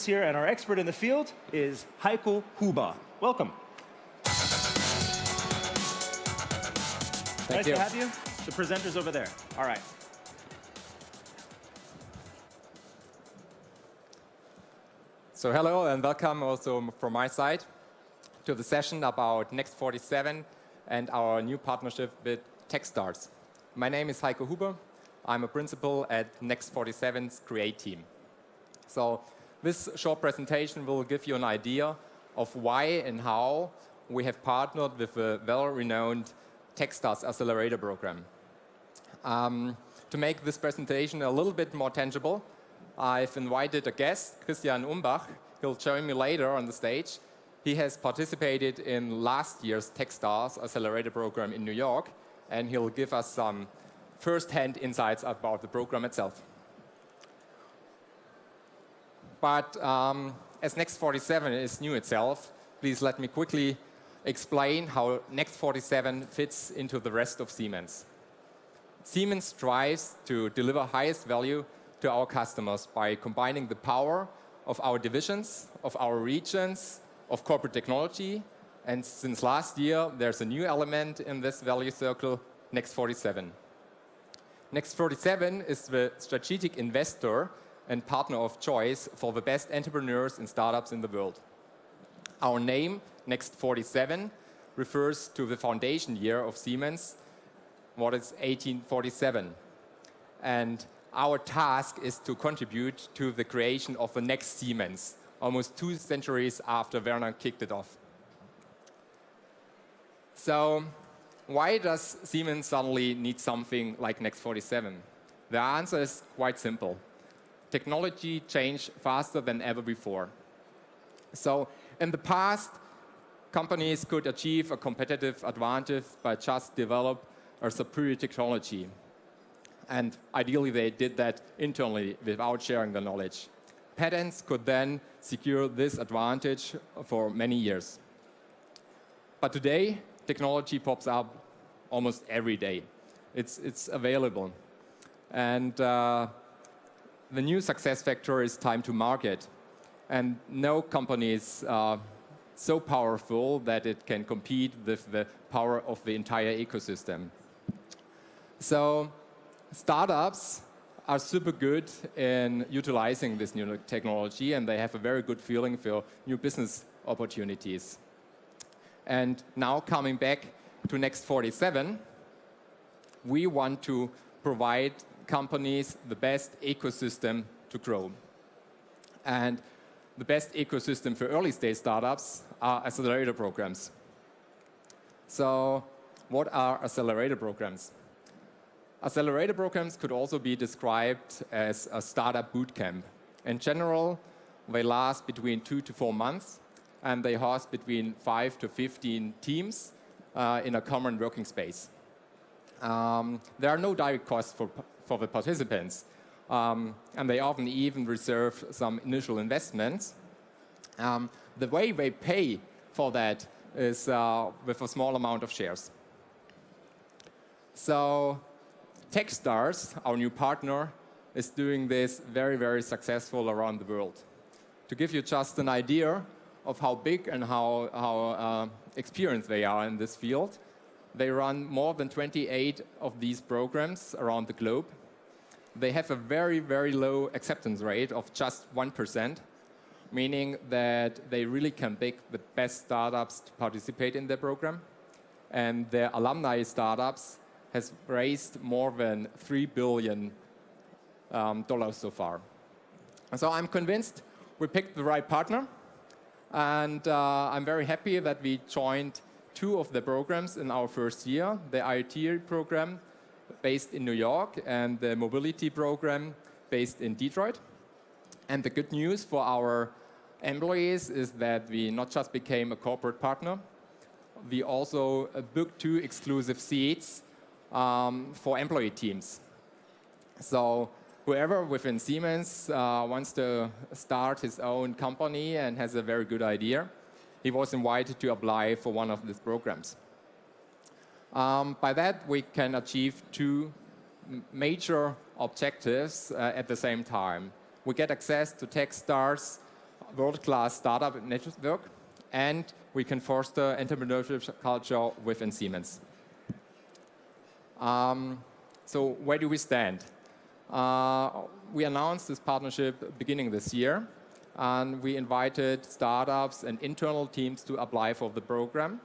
Here, and our expert in the field is Heiko Huber. Welcome. Thank you. Nice to have you. The presenter's over there. All right. So hello and welcome also from my side to the session about Next 47 and our new partnership with TechStars. My name is Heiko Huber. I'm a principal at Next 47's Create team. So this short presentation will give you an idea of why and how we have partnered with a well-renowned TechStars Accelerator program. To make this presentation a little bit more tangible, I've invited a guest, Christian Umbach. He'll join me later on the stage. He has participated in last year's TechStars Accelerator program in New York, and he'll give us some first-hand insights about the program itself. But as Next 47 is new itself, please let me quickly explain how Next 47 fits into the rest of Siemens. Siemens strives to deliver highest value to our customers by combining the power of our divisions, of our regions, of corporate technology, and since last year, there's a new element in this value circle, Next 47. Next 47 is the strategic investor and partner of choice for the best entrepreneurs and startups in the world. Our name, Next 47, refers to the foundation year of Siemens, what is 1847. And our task is to contribute to the creation of the next Siemens, almost 2 centuries after Werner kicked it off. So why does Siemens suddenly need something like Next 47? The answer is quite simple. Technology changed faster than ever before. So in the past, companies could achieve a competitive advantage by just develop a superior technology. And ideally, they did that internally without sharing the knowledge. Patents could then secure this advantage for many years. But today, technology pops up almost every day. It's available. And the new success factor is time to market. And no company is so powerful that it can compete with the power of the entire ecosystem. So startups are super good in utilizing this new technology, and they have a very good feeling for new business opportunities. And now coming back to Next 47, we want to provide companies the best ecosystem to grow. And the best ecosystem for early stage startups are accelerator programs. So what are accelerator programs? Accelerator programs could also be described as a startup bootcamp. In general, they last between 2 to 4 months, and they host between 5 to 15 teams in a common working space. There are no direct costs for the participants, and they often even reserve some initial investments. The way they pay for that is with a small amount of shares. So TechStars, our new partner, is doing this very, very successful around the world. To give you just an idea of how big and how experienced they are in this field, they run more than 28 of these programs around the globe. They have a very, very low acceptance rate of just 1%, meaning that they really can pick the best startups to participate in their program. And their alumni startups has raised more than $3 billion so far. And so I'm convinced we picked the right partner. And I'm very happy that we joined 2 of the programs in our first year, the IoT program based in New York and the mobility program based in Detroit. And the good news for our employees is that we not just became a corporate partner, we also booked 2 exclusive seats for employee teams. So whoever within Siemens wants to start his own company and has a very good idea, he was invited to apply for one of these programs. By that, we can achieve 2 major objectives at the same time. We get access to TechStars world-class startup network, and we can foster entrepreneurship culture within Siemens. So where do we stand? We announced this partnership beginning this year, and we invited startups and internal teams to apply for the program.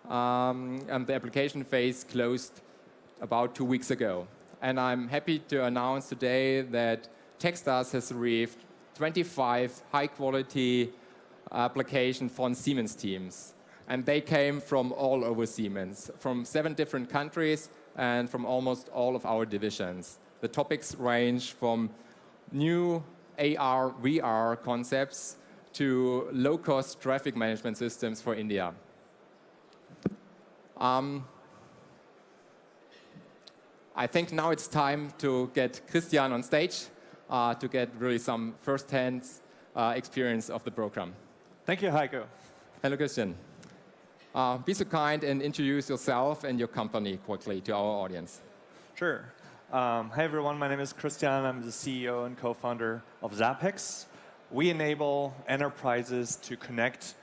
And the application phase closed about 2 weeks ago. And I'm happy to announce today that TechStars has received 25 high-quality applications from Siemens teams. And they came from all over Siemens, from 7 different countries and from almost all of our divisions. The topics range from new AR, VR concepts to low-cost traffic management systems for India. I think now it's time to get Christian on stage to get really some first-hand experience of the program. Thank you, Heiko. Hello, Christian. Be so kind and introduce yourself and your company quickly to our audience. Sure. Hi, everyone. My name is Christian. I'm the CEO and co-founder of Zapex. We enable enterprises to connect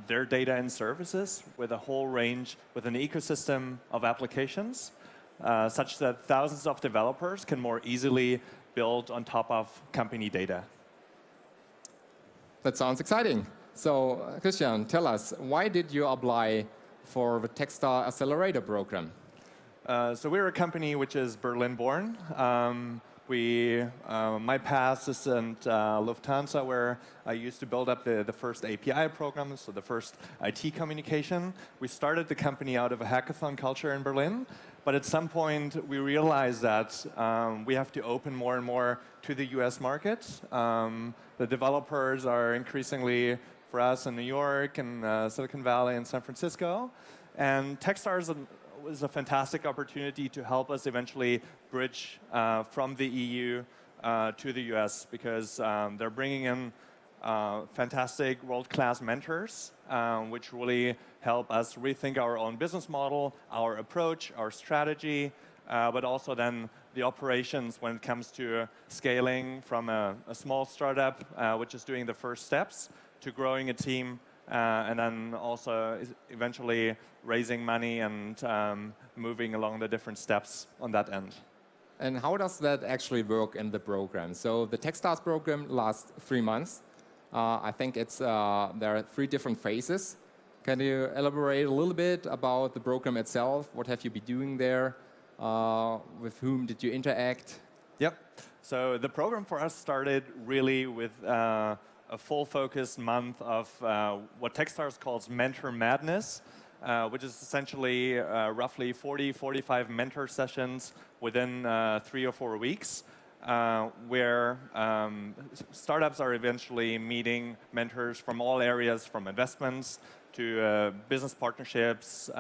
their data and services with a whole range, with an ecosystem of applications, such that thousands of developers can more easily build on top of company data. That sounds exciting. So, Christian, tell us, why did you apply for the TechStars Accelerator program? So we're a company which is Berlin-born. My past is in Lufthansa, where I used to build up the first API program, so the first IT communication. We started the company out of a hackathon culture in Berlin, but at some point we realized that we have to open more and more to the US market. The developers are increasingly, for us, in New York and Silicon Valley and San Francisco. And TechStars was a fantastic opportunity to help us eventually bridge from the EU to the US, because they're bringing in fantastic world-class mentors, which really help us rethink our own business model, our approach, our strategy, but also then the operations when it comes to scaling from a small startup, which is doing the first steps, to growing a team, and then also eventually raising money and moving along the different steps on that end. And how does that actually work in the program? So the TechStars program lasts 3 months. I think there are 3 different phases. Can you elaborate a little bit about the program itself? What have you been doing there? With whom did you interact? Yep. So the program for us started really with a full focus month of what TechStars calls Mentor Madness, which is essentially roughly 45 mentor sessions within 3 or 4 weeks, where startups are eventually meeting mentors from all areas, from investments to business partnerships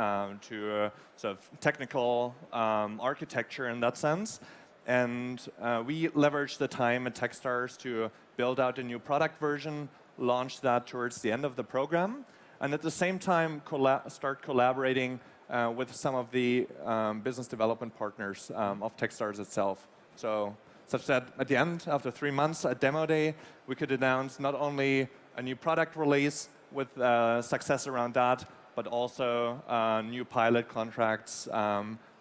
to sort of technical architecture in that sense. And we leveraged the time at TechStars to build out a new product version, launch that towards the end of the program, and at the same time start collaborating with some of the business development partners of TechStars itself. So such that at the end, after 3 months at Demo Day, we could announce not only a new product release with success around that, but also new pilot contracts,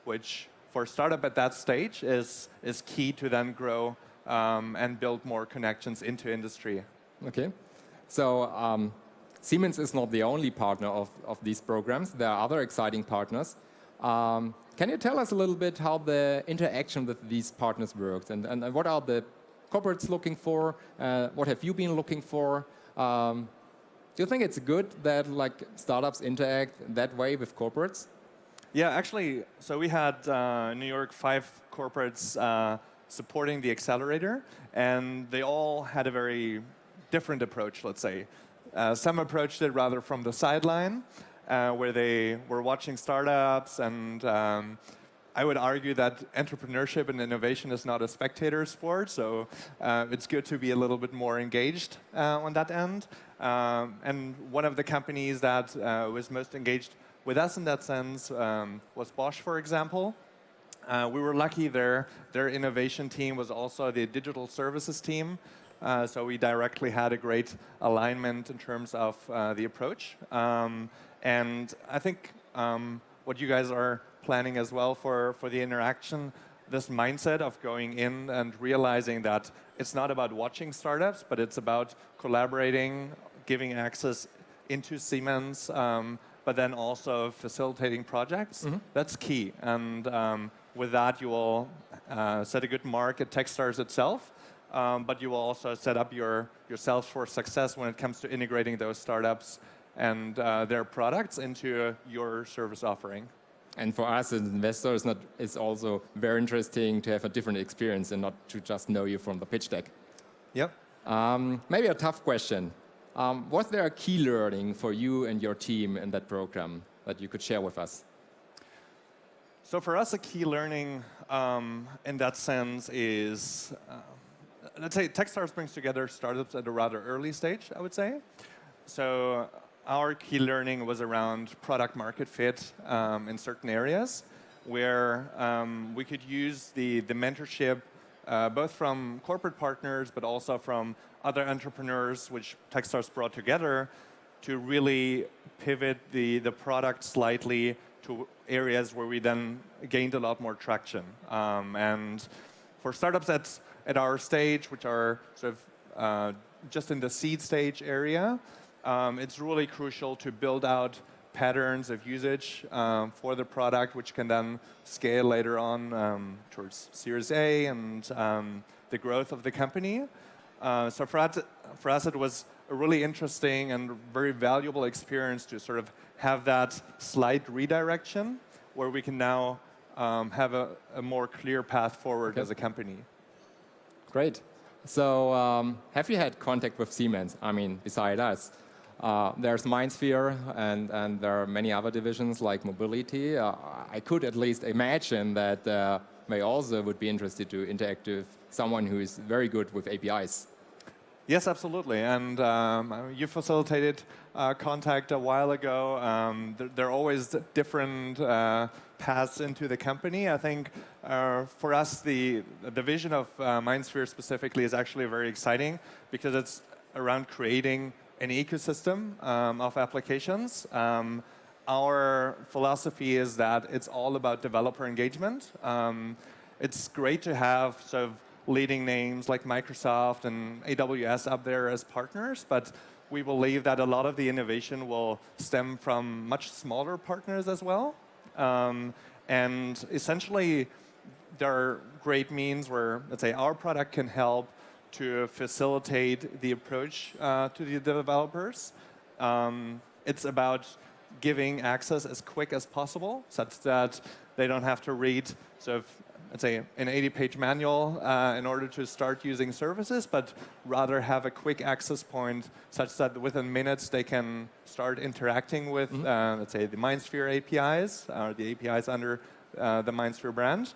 which for a startup at that stage is key to then grow and build more connections into industry. Okay. So Siemens is not the only partner of these programs. There are other exciting partners. Can you tell us a little bit how the interaction with these partners works, and what are the corporates looking for? What have you been looking for? Do you think it's good that startups interact that way with corporates? Yeah, actually, so we had in New York 5 corporates supporting the Accelerator, and they all had a very different approach, let's say. Some approached it rather from the sideline, where they were watching startups, and I would argue that entrepreneurship and innovation is not a spectator sport, so it's good to be a little bit more engaged on that end. And one of the companies that was most engaged with us in that sense was Bosch, for example. We were lucky their innovation team was also the digital services team, So we directly had a great alignment in terms of the approach. And I think what you guys are planning as well for the interaction, this mindset of going in and realizing that it's not about watching startups, but it's about collaborating, giving access into Siemens, but then also facilitating projects. That's key. And with that, you will set a good mark at TechStars itself, but you will also set up yourselves for success when it comes to integrating those startups and their products into your service offering. And for us as investors, it's also very interesting to have a different experience and not to just know you from the pitch deck. Yep. Maybe a tough question. Was there a key learning for you and your team in that program that you could share with us? So for us, a key learning in that sense is, let's say TechStars brings together startups at a rather early stage, I would say. So our key learning was around product market fit in certain areas where we could use the mentorship both from corporate partners but also from other entrepreneurs which TechStars brought together to really pivot the product slightly to areas where we then gained a lot more traction. And for startups at our stage, which are sort of just in the seed stage area, it's really crucial to build out patterns of usage for the product, which can then scale later on towards Series A and the growth of the company. So for us, it was a really interesting and very valuable experience to sort of have that slight redirection where we can now have a more clear path forward as a company. Great. So have you had contact with Siemens? I mean, beside us. There's MindSphere, and there are many other divisions like mobility. I could at least imagine that they also would be interested to interact with someone who is very good with APIs. Yes, absolutely. And you facilitated contact a while ago. There are always different paths into the company. I think for us, the vision of MindSphere specifically is actually very exciting because it's around creating an ecosystem of applications. Our philosophy is that it's all about developer engagement. It's great to have sort of leading names like Microsoft and AWS up there as partners, but we believe that a lot of the innovation will stem from much smaller partners as well. And essentially, there are great means where, let's say, our product can help to facilitate the approach to the developers. It's about giving access as quick as possible, such that they don't have to read sort of, let's say, an 80-page manual in order to start using services, but rather have a quick access point such that within minutes they can start interacting with, let's say, the MindSphere APIs, or the APIs under the MindSphere brand.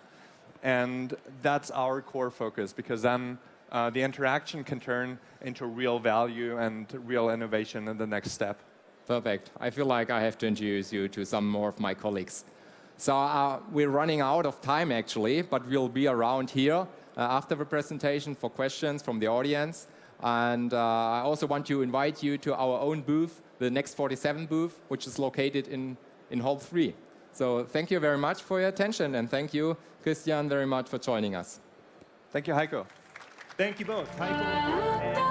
And that's our core focus, because then the interaction can turn into real value and real innovation in the next step. Perfect. I feel like I have to introduce you to some more of my colleagues. So we're running out of time, actually, but we'll be around here after the presentation for questions from the audience. And I also want to invite you to our own booth, the Next 47 booth, which is located in Hall 3. So thank you very much for your attention, and thank you, Christian, very much for joining us. Thank you, Heiko. Thank you both, Heiko and